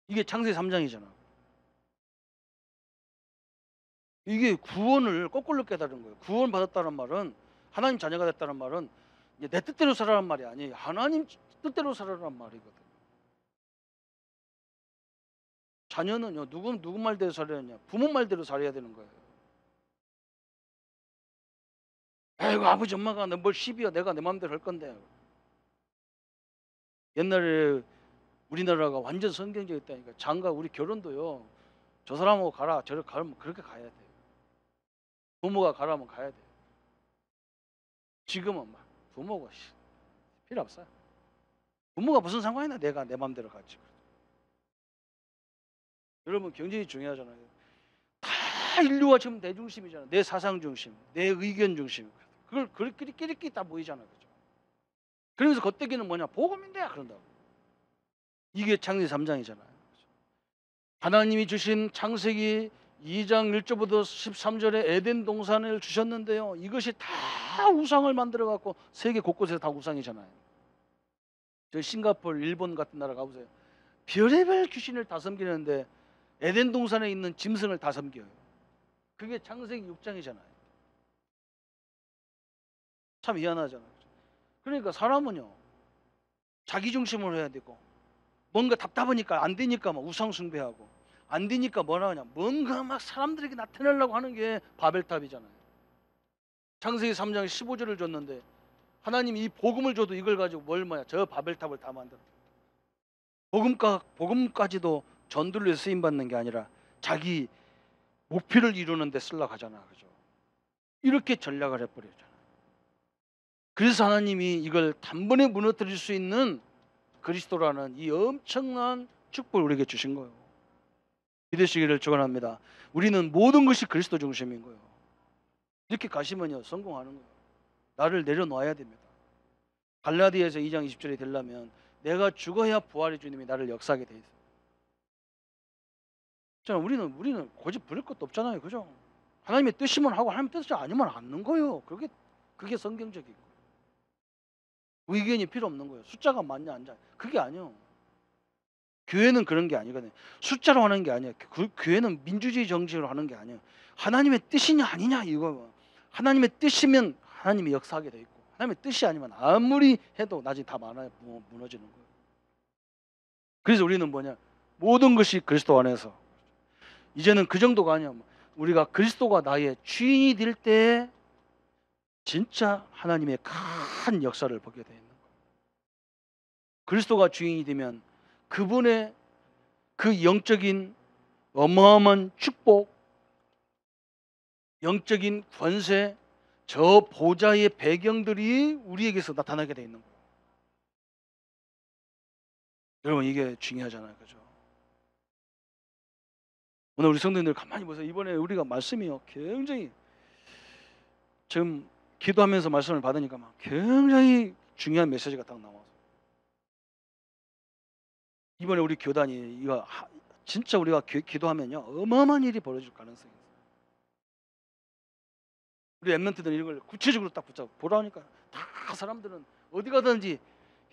S1: 이게 창세기 3장이잖아. 이게 구원을 거꾸로 깨달은 거예요. 구원 받았다는 말은, 하나님 자녀가 됐다는 말은 이제 내 뜻대로 살아라는 말이 아니에요. 하나님 뜻대로 살아라는 말이거든요. 자녀는요, 누구 말대로 살아야 하냐? 부모 말대로 살아야 되는 거예요. 아이고, 아버지 엄마가 뭘 시비야, 내가 내 마음대로 할 건데. 옛날에 우리나라가 완전 성경적이었다니까. 장가 우리 결혼도요, 저 사람하고 가라, 저를 가면 그렇게 가야 돼요. 부모가 가라면 가야 돼요. 지금은 막 부모가 필요 없어요. 부모가 무슨 상관이나 내가 내 마음대로 가지. 여러분, 경제가 중요하잖아요. 다 인류가 지금 내 중심이잖아요. 내 사상 중심, 내 의견 중심. 그걸 그렇게 다 보이잖아요. 그죠? 그러면서 겉대기는 뭐냐? 복음인데 그런다고. 이게 창세기 3장이잖아요. 하나님이 주신 창세기 2장 1절부터 13절에 에덴 동산을 주셨는데요, 이것이 다 우상을 만들어 갖고 세계 곳곳에서 다 우상이잖아요. 저 싱가포르, 일본 같은 나라 가보세요. 별의별 귀신을 다 섬기는데 에덴 동산에 있는 짐승을 다 섬겨요. 그게 창세기 6장이잖아요. 참 희한하잖아요. 그러니까 사람은요, 자기 중심으로 해야 되고, 뭔가 답답하니까 안 되니까 막 우상 숭배하고, 안 되니까 뭐라 하냐, 뭔가 막 사람들에게 나타내려고 하는 게 바벨탑이잖아요. 창세기 3장 15절을 줬는데 하나님이 이 복음을 줘도 이걸 가지고 뭘 뭐야, 저 바벨탑을 다 만들어. 복음까지도 전도를 위해서 쓰임 받는 게 아니라 자기 목표를 이루는 데 쓰려고 하잖아. 그죠? 이렇게 전략을 해버리잖아. 그래서 하나님이 이걸 단번에 무너뜨릴 수 있는 그리스도라는 이 엄청난 축복을 우리에게 주신 거예요. 믿으시기를 축원합니다. 우리는 모든 것이 그리스도 중심인 거예요. 이렇게 가시면요, 성공하는 거예요. 나를 내려놓아야 됩니다. 갈라디아서 2장 20절이 되려면 내가 죽어야 부활의 주님이 나를 역사하게 돼 있어요. 우리는 고집 부릴 것도 없잖아요. 그죠? 하나님의 뜻이면 하고 하나님의 뜻이 아니면 않는 거예요. 그게 성경적이고. 의견이 필요 없는 거예요. 숫자가 많냐 안 냐, 그게 아니에요. 교회는 그런 게 아니거든요. 숫자로 하는 게 아니에요. 교회는 민주주의 정치로 하는 게 아니에요. 하나님의 뜻이냐 아니냐 이거. 하나님의 뜻이면 하나님이 역사하게 돼 있고, 하나님의 뜻이 아니면 아무리 해도 나중에 다 무너지는 거예요. 그래서 우리는 뭐냐, 모든 것이 그리스도 안에서. 이제는 그 정도가 아니야. 우리가 그리스도가 나의 주인이 될 때 진짜 하나님의 큰 역사를 보게 되는 거예요. 그리스도가 주인이 되면 그분의 그 영적인 어마어마한 축복, 영적인 권세, 저 보좌의 배경들이 우리에게서 나타나게 돼 있는 거예요. 여러분, 이게 중요하잖아요. 그죠? 오늘 우리 성도님들 가만히 보세요. 이번에 우리가 말씀이요, 굉장히 지금 기도하면서 말씀을 받으니까 막 굉장히 중요한 메시지가 딱 나와서, 이번에 우리 교단이 이거 진짜 우리가 기도하면요, 어마어마한 일이 벌어질 가능성이 있어요. 우리 랩런트들은 이걸 구체적으로 딱 붙잡고 보라니까, 다 사람들은 어디 가든지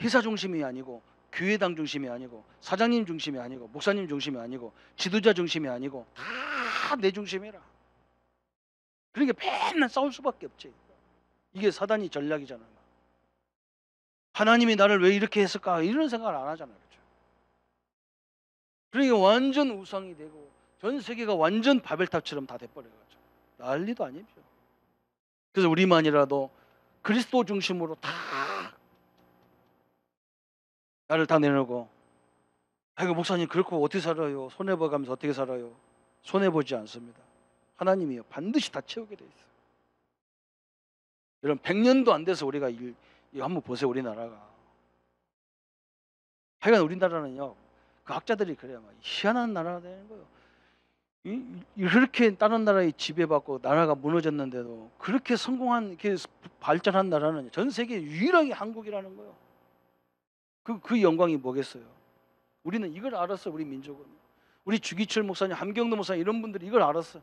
S1: 회사 중심이 아니고, 교회당 중심이 아니고, 사장님 중심이 아니고, 목사님 중심이 아니고, 지도자 중심이 아니고, 다 내 중심이라. 그러니까 맨날 싸울 수밖에 없지. 이게 사단이 전략이잖아요. 하나님이 나를 왜 이렇게 했을까, 이런 생각을 안 하잖아요. 그렇죠? 그러니까 완전 우상이 되고 전 세계가 완전 바벨탑처럼 다 돼버려가지고 난리도 아니죠. 그래서 우리만이라도 그리스도 중심으로 다 나를 다 내놓고, 아이고 목사님 그렇고 어떻게 살아요? 손해봐가면서 어떻게 살아요? 손해보지 않습니다. 하나님이요, 반드시 다 채우게 돼 있어요. 여러분, 100년도 안 돼서 우리가 이거 한번 보세요. 우리나라가. 하여간 우리나라는요, 그 학자들이 그래요, 희한한 나라가 되는 거예요. 이렇게 다른 나라에 지배받고 나라가 무너졌는데도 그렇게 성공한, 이렇게 발전한 나라는 전 세계 유일하게 한국이라는 거예요. 그 영광이 뭐겠어요? 우리는 이걸 알았어요. 우리 민족은. 우리 주기철 목사님, 함경도 목사님 이런 분들이 이걸 알았어요.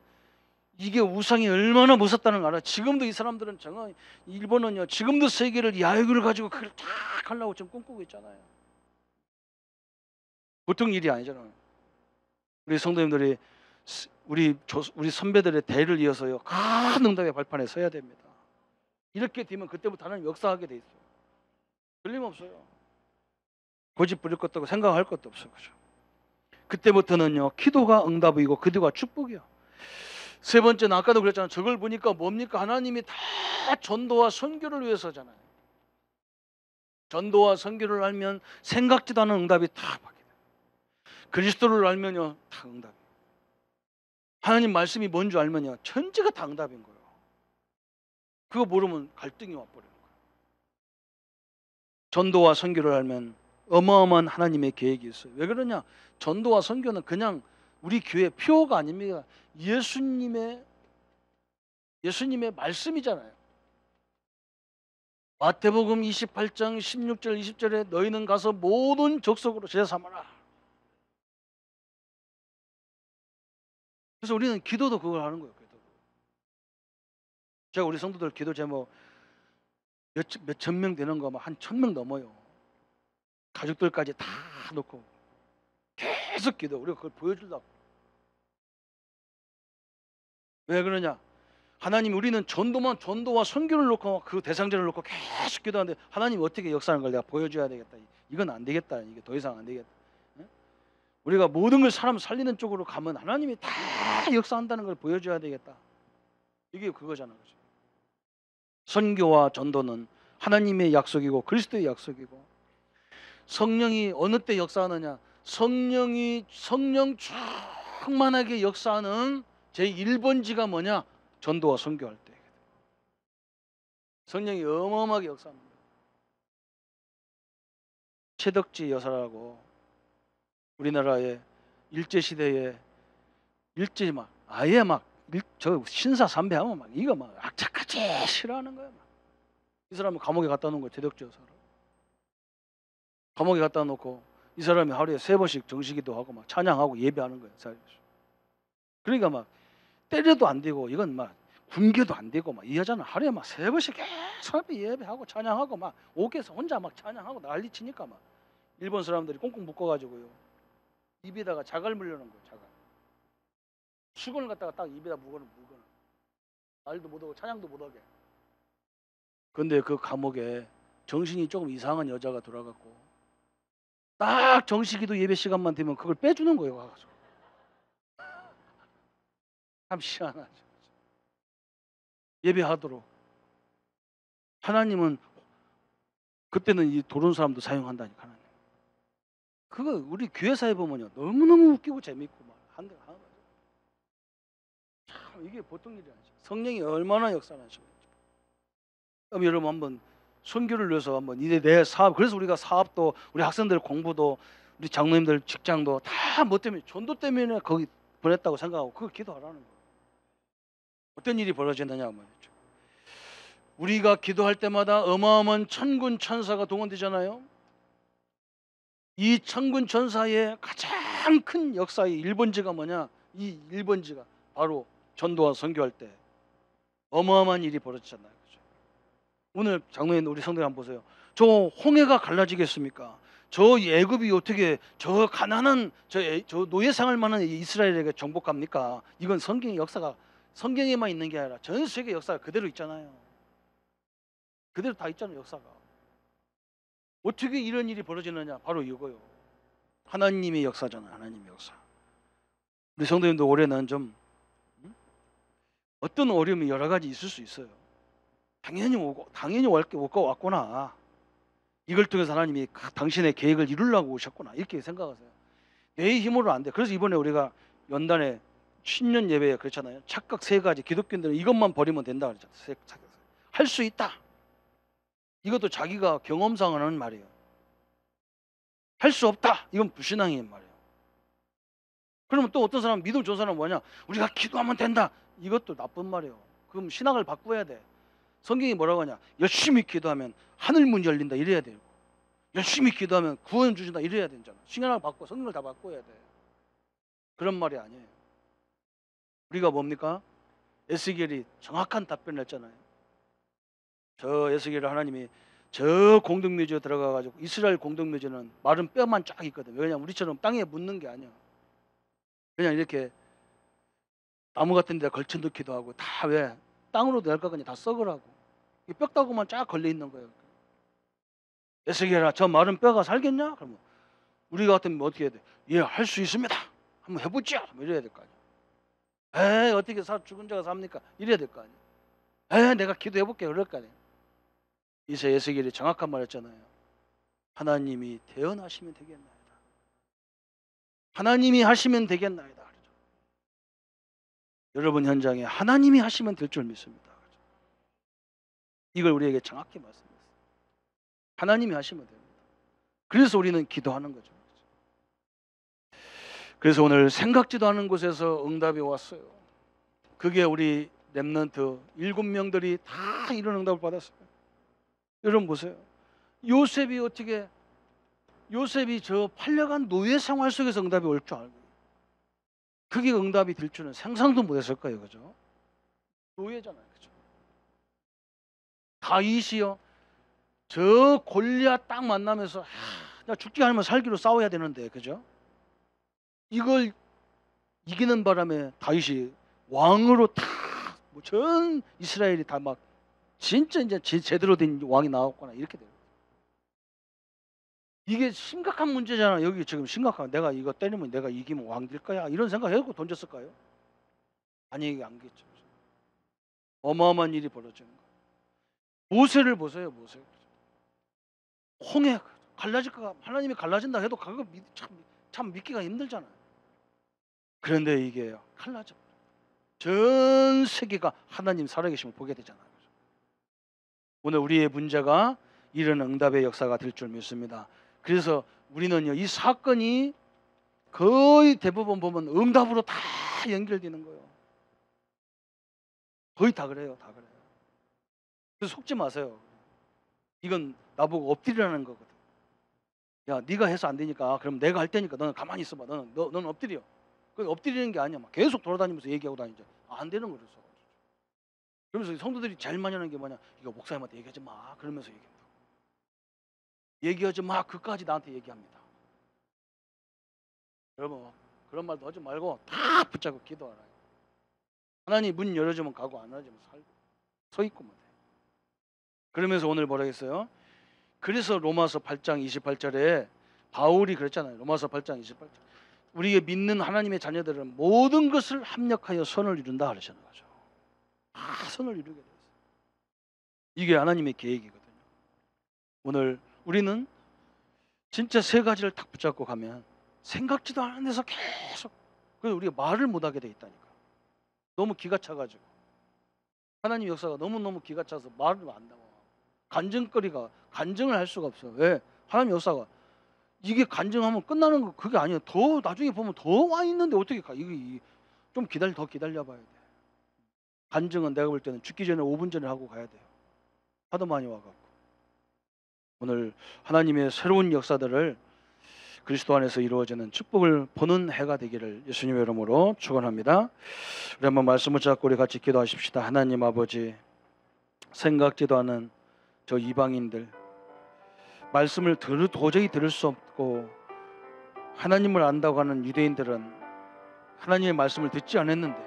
S1: 이게 우상이 얼마나 무섭다는 걸 알아요. 지금도 이 사람들은 일본은요, 지금도 세계를 야유를 가지고 그걸 다 하려고 지금 꿈꾸고 있잖아요. 보통 일이 아니잖아요. 우리 성도님들이 우리 선배들의 대를 이어서요 큰 응답의 발판에 서야 됩니다. 이렇게 되면 그때부터 하나님 역사하게 돼 있어요. 틀림없어요. 고집 부릴 것도 없고 생각할 것도 없어요. 그죠? 그때부터는요 기도가 응답이고 기도가 축복이야. 세 번째는 아까도 그랬잖아요. 저걸 보니까 뭡니까? 하나님이 다 전도와 선교를 위해서잖아요. 전도와 선교를 알면 생각지도 않은 응답이 다 받게 돼요. 그리스도를 알면요 다 응답. 하나님 말씀이 뭔지 알면요 천지가 다 응답인 거예요. 그거 모르면 갈등이 와버리는 거예요. 전도와 선교를 알면 어마어마한 하나님의 계획이 있어요. 왜 그러냐? 전도와 선교는 그냥 우리 교회 표어가 아닙니다. 예수님의 말씀이잖아요. 마태복음 28장 16절 20절에 너희는 가서 모든 족속으로 제자 삼아라. 그래서 우리는 기도도 그걸 하는 거예요. 기도. 제가 우리 성도들 기도 제목 몇천 명 되는 거 한 1,000명 넘어요. 가족들까지 다 놓고 계속 기도. 우리가 그걸 보여주려고. 왜 그러냐? 하나님 우리는 전도와 선교를 놓고 그 대상자를 놓고 계속 기도하는데 하나님 어떻게 역사하는 걸 내가 보여줘야 되겠다. 이건 안 되겠다. 이게 더 이상 안 되겠다. 우리가 모든 걸 사람 살리는 쪽으로 가면 하나님이 다 역사한다는 걸 보여줘야 되겠다. 이게 그거잖아. 그죠? 선교와 전도는 하나님의 약속이고 그리스도의 약속이고 성령이 어느 때 역사하느냐? 성령 충만하게 역사하는 제1번지가 뭐냐? 전도와 선교할 때. 성령이 어마어마하게 역사합니다. 최덕지 여사라고 우리나라의 일제시대에 아예 저 신사 삼배하면 이거 악착같이 싫어하는 거야. 이 사람을 감옥에 갖다 놓은 거야. 최덕지 여사를. 감옥에 갖다 놓고 이 사람이 하루에 3번씩 정식기도 하고 찬양하고 예배하는 거예요. 그러니까 때려도 안 되고 이건 군계도 안 되고 이 여자는 하루에 3번씩 계속 예배하고 찬양하고 옥에서 혼자 찬양하고 난리 치니까 일본 사람들이 꽁꽁 묶어가지고요 입에다가 자갈 물려놓은 거예요. 자갈 수건을 갖다가 딱 입에다 묵어놓은 말도 못하고 찬양도 못하게. 근데 그 감옥에 정신이 조금 이상한 여자가 들어가고 딱 정식기도 예배 시간만 되면 그걸 빼주는 거예요. 가가지고 참 희한하죠. 예배하도록. 하나님은 그때는 이 도른 사람도 사용한다니까. 하나님. 그거 우리 교회사에 보면요 너무너무 웃기고 재밌고 한데 참 이게 보통 일이 아니죠. 성령이 얼마나 역사하시는지. 그럼 여러분 한번 선교를 위해서 한번 내 사업, 그래서 우리가 사업도 우리 학생들 공부도 우리 장로님들 직장도 다 뭐 때문에 전도 때문에 거기 보냈다고 생각하고 그걸 기도하라는 거예요. 어떤 일이 벌어지느냐 말이죠. 우리가 기도할 때마다 어마어마한 천군 천사가 동원되잖아요. 이 천군 천사의 가장 큰 역사의 1번지가 뭐냐? 이 1번지가 바로 전도와 선교할 때 어마어마한 일이 벌어지잖아요. 그죠? 오늘 장로님 우리 성도님 한번 보세요. 저 홍해가 갈라지겠습니까? 저 애굽이 어떻게 저 가난한 저 노예 생활 만한 이스라엘에게 정복합니까? 이건 성경의 역사가 성경에만 있는 게 아니라 전 세계 역사가 그대로 있잖아요. 그대로 다 있잖아요. 역사가. 어떻게 이런 일이 벌어지느냐? 바로 이거요. 하나님의 역사잖아요. 하나님의 역사. 우리 성도님도 올해는 좀 어떤 어려움이 여러 가지 있을 수 있어요. 당연히 왔구나. 이걸 통해서 하나님이 당신의 계획을 이루려고 오셨구나. 이렇게 생각하세요. 내 힘으로 안 돼. 그래서 이번에 우리가 연단에 신년 예배에 그렇잖아요. 착각 3가지. 기독교인들은 이것만 버리면 된다 그랬잖아요. 할 수 있다. 이것도 자기가 경험상 하는 말이에요. 할 수 없다. 이건 불신앙인 말이에요. 그러면 또 어떤 사람, 믿음 좋은 사람은 뭐냐? 우리가 기도하면 된다. 이것도 나쁜 말이에요. 그럼 신학을 바꿔야 돼. 성경이 뭐라고 하냐? 열심히 기도하면 하늘문 열린다 이래야 되고, 열심히 기도하면 구원 주신다 이래야 되잖아. 신학을 바꿔 성경을 다 바꿔야 돼. 그런 말이 아니에요. 우리가 뭡니까? 에스겔이 정확한 답변을 했잖아요. 저 에스겔을 하나님이 저 공동묘지에 들어가가지고, 이스라엘 공동묘지는 마른 뼈만 쫙 있거든. 왜냐면 우리처럼 땅에 묻는 게 아니야. 그냥 이렇게 나무 같은 데 걸쳐 넣기도 하고 다 왜 땅으로 내려가 그냥 다 썩으라고 이 뼈다구만 쫙 걸려 있는 거예요. 에스겔아 저 마른 뼈가 살겠냐? 그러면 우리 같으면 어떻게 해야 돼? 예, 할 수 있습니다. 한번 해보죠. 이래야 될 거 아니야. 에이 어떻게 죽은 자가 삽니까? 이래야 될 거 아니야. 에이 내가 기도해볼게 그럴 거 아니야. 이세 에스겔이 정확한 말 했잖아요. 하나님이 대언하시면 되겠나이다. 하나님이 하시면 되겠나이다. 그렇죠? 여러분 현장에 하나님이 하시면 될 줄 믿습니다. 그렇죠? 이걸 우리에게 정확히 말씀했어요. 하나님이 하시면 됩니다. 그래서 우리는 기도하는 거죠. 그래서 오늘 생각지도 않은 곳에서 응답이 왔어요. 그게 우리 렘넌트 7명들이 다 이런 응답을 받았어요. 여러분 보세요. 요셉이 저 팔려간 노예 생활 속에서 응답이 올 줄 알고 그게 응답이 될 줄은 상상도 못했을 거예요. 그죠? 노예잖아요. 그죠? 다윗이요. 저 골리앗 딱 만나면서 나 죽기 아니면 살기로 싸워야 되는데 그죠? 이걸 이기는 바람에 다윗이 왕으로 다 전 이스라엘이 다 막 진짜 이제 제대로 된 왕이 나왔구나 이렇게 돼요. 이게 심각한 문제잖아. 여기 지금 심각한 내가 이거 때리면 내가 이기면 왕 될 거야 이런 생각해서 던졌을까요? 아니 안겠죠. 어마어마한 일이 벌어지는 거예요. 모세를 보세요. 모세 홍해 갈라질까 하나님이 갈라진다 해도 그거 참 믿기가 힘들잖아요. 그런데 이게 갈라져. 전 세계가 하나님 살아계심을 보게 되잖아요. 오늘 우리의 문제가 이런 응답의 역사가 될 줄 믿습니다. 그래서 우리는요 이 사건이 거의 대부분 보면 응답으로 다 연결되는 거예요. 거의 다 그래요. 다 그래요. 그래서 속지 마세요. 이건 나보고 엎드리라는 거거든. 야 네가 해서 안 되니까 그럼 내가 할 테니까 너는 가만히 있어봐. 너는 엎드려. 그 엎드리는 게 아니야. 막 계속 돌아다니면서 얘기하고 다니죠. 안 되는 거죠. 그러면서 성도들이 제일 많이 하는 게 뭐냐? 이거 목사님한테 얘기하지 마. 그러면서 얘기합니다. 얘기하지 마. 그까지 나한테 얘기합니다. 여러분 그런 말도 하지 말고 다 붙잡고 기도하라. 하나님 문 열어주면 가고 안 열어주면 살고 서 있고만 돼. 그러면서 오늘 뭐라 했어요? 그래서 로마서 8장 28절에 바울이 그랬잖아요. 로마서 8장 28절. 우리가 믿는 하나님의 자녀들은 모든 것을 합력하여 선을 이룬다 그러시는 거죠. 다 선을 이루게 됐어요. 이게 하나님의 계획이거든요. 오늘 우리는 진짜 세 가지를 딱 붙잡고 가면 생각지도 않은 데서 계속 그래서 우리가 말을 못하게 돼 있다니까. 너무 기가 차가지고 하나님 역사가 너무너무 기가 차서 말을 안 나와. 간증을 할 수가 없어. 왜? 하나님 역사가 이게 간증하면 끝나는 거 그게 아니에요. 더 나중에 보면 더 와 있는데 어떻게 가? 이게 좀 더 기다려봐야 돼. 간증은 내가 볼 때는 죽기 전에 5분 전에 하고 가야 돼요. 하도 많이 와갖고 오늘 하나님의 새로운 역사들을 그리스도 안에서 이루어지는 축복을 보는 해가 되기를 예수님의 이름으로 축원합니다. 우리 한번 말씀을 잡고 우리 같이 기도하십시다. 하나님 아버지 생각지도 않은 저 이방인들 말씀을 도저히 들을 수 없고 하나님을 안다고 하는 유대인들은 하나님의 말씀을 듣지 않았는데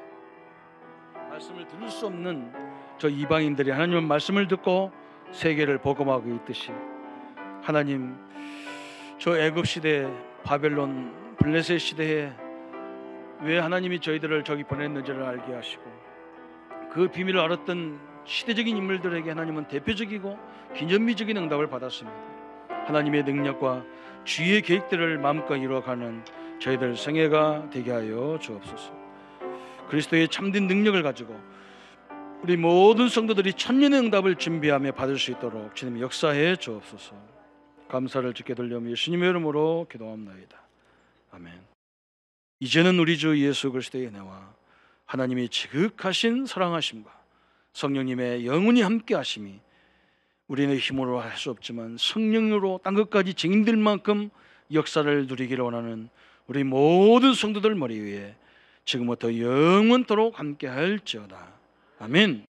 S1: 말씀을 들을 수 없는 저 이방인들이 하나님의 말씀을 듣고 세계를 복음하고 있듯이 하나님 저 애굽 시대 바벨론 블레셋 시대에 왜 하나님이 저희들을 저기 보냈는지를 알게 하시고 그 비밀을 알았던 시대적인 인물들에게 하나님은 대표적이고 기념비적인 응답을 받았습니다. 하나님의 능력과 주의 계획들을 마음껏 이루어가는 저희들 생애가 되게 하여 주옵소서. 그리스도의 참된 능력을 가지고 우리 모든 성도들이 천년의 응답을 준비하며 받을 수 있도록 주님 역사해 주옵소서. 감사를 주께 돌려며 예수님의 이름으로 기도합나이다. 아멘. 이제는 우리 주 예수 그리스도의 은혜와 하나님의 지극하신 사랑하심과 성령님의 영원히 함께 하심이 우리는 힘으로 할 수 없지만 성령으로 땅 끝까지 증인될 만큼 역사를 누리기를 원하는 우리 모든 성도들 머리 위에 지금부터 영원토록 함께 할지어다. 아멘.